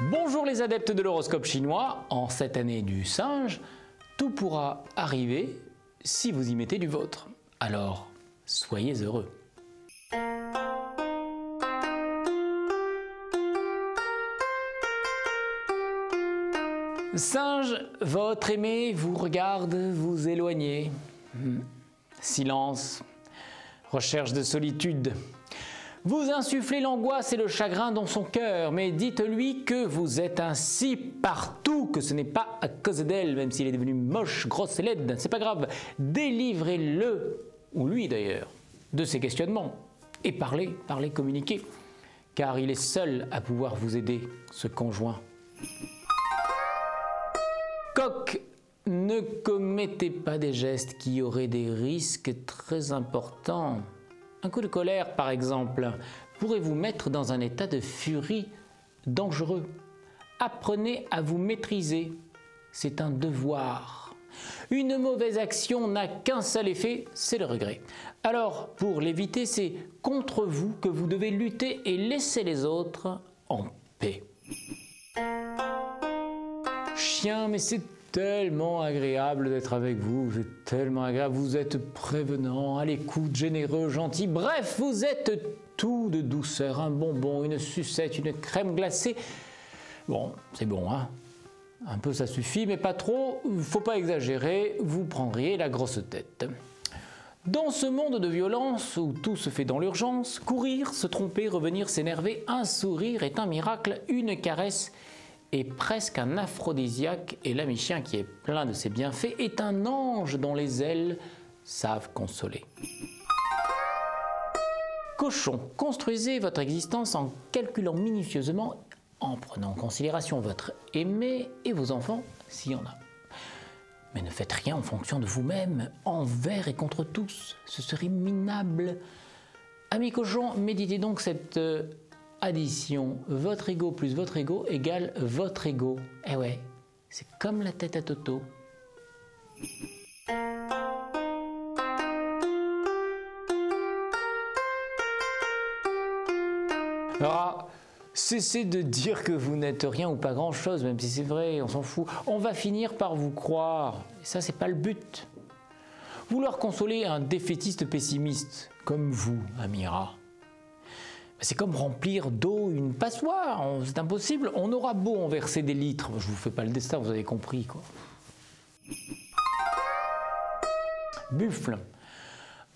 Bonjour les adeptes de l'horoscope chinois, en cette année du singe, tout pourra arriver si vous y mettez du vôtre. Alors, soyez heureux. Singe, votre aimé vous regarde vous éloigner. Silence, recherche de solitude. Vous insufflez l'angoisse et le chagrin dans son cœur, mais dites-lui que vous êtes ainsi partout, que ce n'est pas à cause d'elle, même s'il est devenu moche, grosse et laide, c'est pas grave. Délivrez-le, ou lui d'ailleurs, de ses questionnements. Et parlez, communiquez, car il est seul à pouvoir vous aider, ce conjoint. Coq, ne commettez pas des gestes qui auraient des risques très importants. Un coup de colère, par exemple, pourrait vous mettre dans un état de furie dangereux. Apprenez à vous maîtriser, c'est un devoir. Une mauvaise action n'a qu'un seul effet, c'est le regret. Alors, pour l'éviter, c'est contre vous que vous devez lutter et laisser les autres en paix. Chien, mais c'est tellement agréable d'être avec vous, c'est tellement agréable, vous êtes prévenant, à l'écoute, généreux, gentil, bref, vous êtes tout de douceur, un bonbon, une sucette, une crème glacée. Bon, c'est bon, hein? Un peu ça suffit, mais pas trop, faut pas exagérer, vous prendriez la grosse tête. Dans ce monde de violence où tout se fait dans l'urgence, courir, se tromper, revenir, s'énerver, un sourire est un miracle, une caresse est presque un aphrodisiaque, et l'ami chien qui est plein de ses bienfaits est un ange dont les ailes savent consoler. Cochon, construisez votre existence en calculant minutieusement, en prenant en considération votre aimé et vos enfants, s'il y en a. Mais ne faites rien en fonction de vous-même, envers et contre tous, ce serait minable. Ami cochon, méditez donc cette addition, votre ego plus votre ego égale votre ego. Eh ouais, c'est comme la tête à Toto. Alors, cessez de dire que vous n'êtes rien ou pas grand-chose, même si c'est vrai, on s'en fout. On va finir par vous croire. Et ça, c'est pas le but. Vouloir consoler un défaitiste pessimiste, comme vous, Amira, c'est comme remplir d'eau une passoire, c'est impossible. On aura beau en verser des litres, je vous fais pas le destin, vous avez compris quoi. Buffle.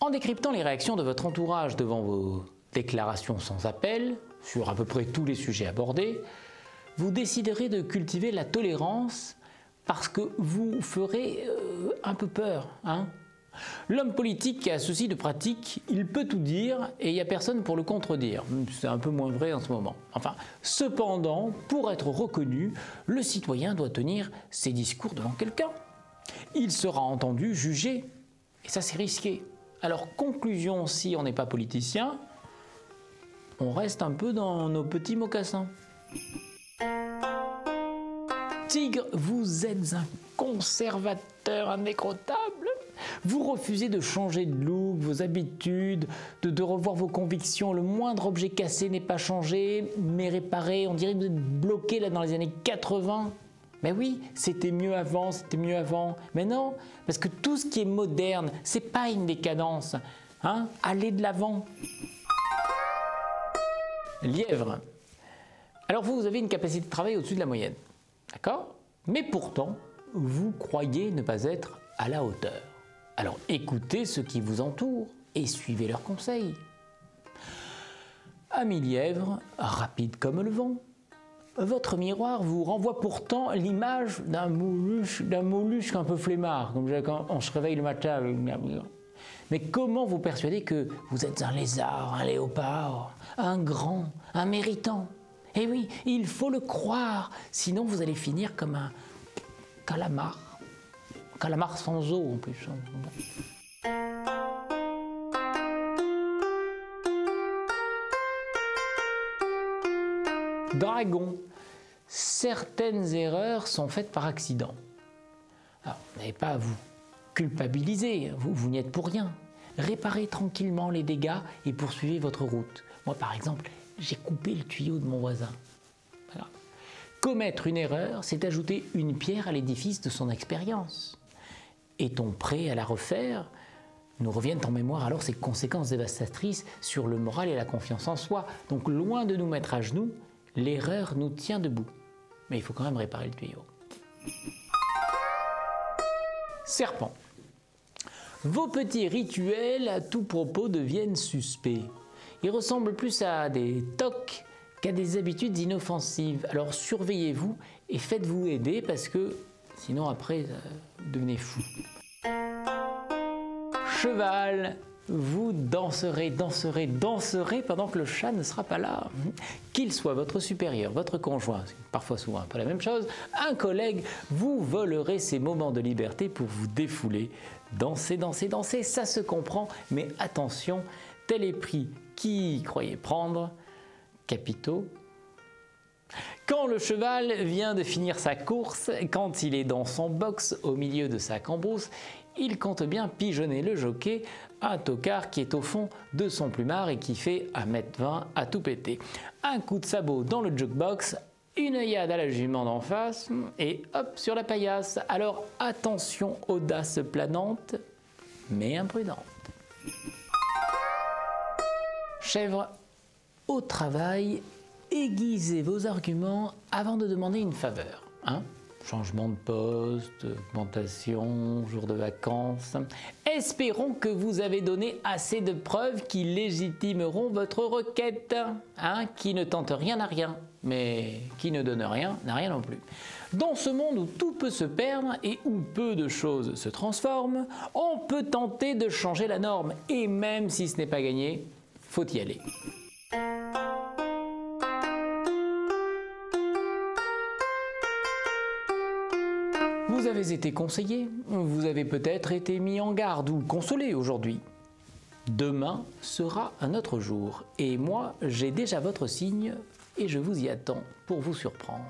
En décryptant les réactions de votre entourage devant vos déclarations sans appel, sur à peu près tous les sujets abordés, vous déciderez de cultiver la tolérance parce que vous ferez un peu peur, hein. L'homme politique qui a ceci de pratique, il peut tout dire et il n'y a personne pour le contredire. C'est un peu moins vrai en ce moment. Enfin, cependant, pour être reconnu, le citoyen doit tenir ses discours devant quelqu'un. Il sera entendu, jugé, et ça c'est risqué. Alors, conclusion, si on n'est pas politicien, on reste un peu dans nos petits mocassins. Tigre, vous êtes un conservateur indécrottable. Vous refusez de changer de look, vos habitudes, de revoir vos convictions. Le moindre objet cassé n'est pas changé, mais réparé. On dirait que vous êtes bloqué là dans les années 80. Mais oui, c'était mieux avant, c'était mieux avant. Mais non, parce que tout ce qui est moderne, c'est pas une décadence. Hein? Allez de l'avant. Lièvre. Alors vous avez une capacité de travail au-dessus de la moyenne. D'accord? Mais pourtant, vous croyez ne pas être à la hauteur. Alors écoutez ceux qui vous entourent et suivez leurs conseils. Ami lièvre, rapide comme le vent, votre miroir vous renvoie pourtant l'image d'un mollusque un peu flemmard, comme quand on se réveille le matin avec une amie. Mais comment vous persuader que vous êtes un lézard, un léopard, un grand, un méritant? Eh oui, il faut le croire, sinon vous allez finir comme un calamar. Calamar sans eau en plus. Dragon. Certaines erreurs sont faites par accident. Alors, vous n'avez pas à vous culpabiliser, vous n'y êtes pour rien. Réparez tranquillement les dégâts et poursuivez votre route. Moi par exemple, j'ai coupé le tuyau de mon voisin. Voilà. Commettre une erreur, c'est ajouter une pierre à l'édifice de son expérience. Est-on prêt à la refaire? Nous reviennent en mémoire alors ces conséquences dévastatrices sur le moral et la confiance en soi. Donc loin de nous mettre à genoux, l'erreur nous tient debout. Mais il faut quand même réparer le tuyau. Serpent. Vos petits rituels à tout propos deviennent suspects. Ils ressemblent plus à des tocs qu'à des habitudes inoffensives. Alors surveillez-vous et faites-vous aider parce que sinon après vous devenez fou. Cheval, vous danserez pendant que le chat ne sera pas là. Qu'il soit votre supérieur, votre conjoint, c'est parfois souvent un peu la même chose, un collègue, vous volerez ces moments de liberté pour vous défouler. Danser, ça se comprend, mais attention, tel est pris qui croyait prendre, capitaux. Quand le cheval vient de finir sa course, quand il est dans son box au milieu de sa cambrousse, il compte bien pigeonner le jockey, un tocard qui est au fond de son plumard et qui fait 1,20 m à tout péter. Un coup de sabot dans le jukebox, une œillade à la jument d'en face et hop sur la paillasse. Alors attention, audace planante, mais imprudente. Chèvre, au travail, aiguisez vos arguments avant de demander une faveur. Changement de poste, augmentation, jour de vacances. Espérons que vous avez donné assez de preuves qui légitimeront votre requête. Qui ne tente rien n'a rien, mais qui ne donne rien n'a rien non plus. Dans ce monde où tout peut se perdre et où peu de choses se transforment, on peut tenter de changer la norme. Et même si ce n'est pas gagné, faut y aller. Vous avez été conseillé, vous avez peut-être été mis en garde ou consolé aujourd'hui. Demain sera un autre jour et moi j'ai déjà votre signe et je vous y attends pour vous surprendre.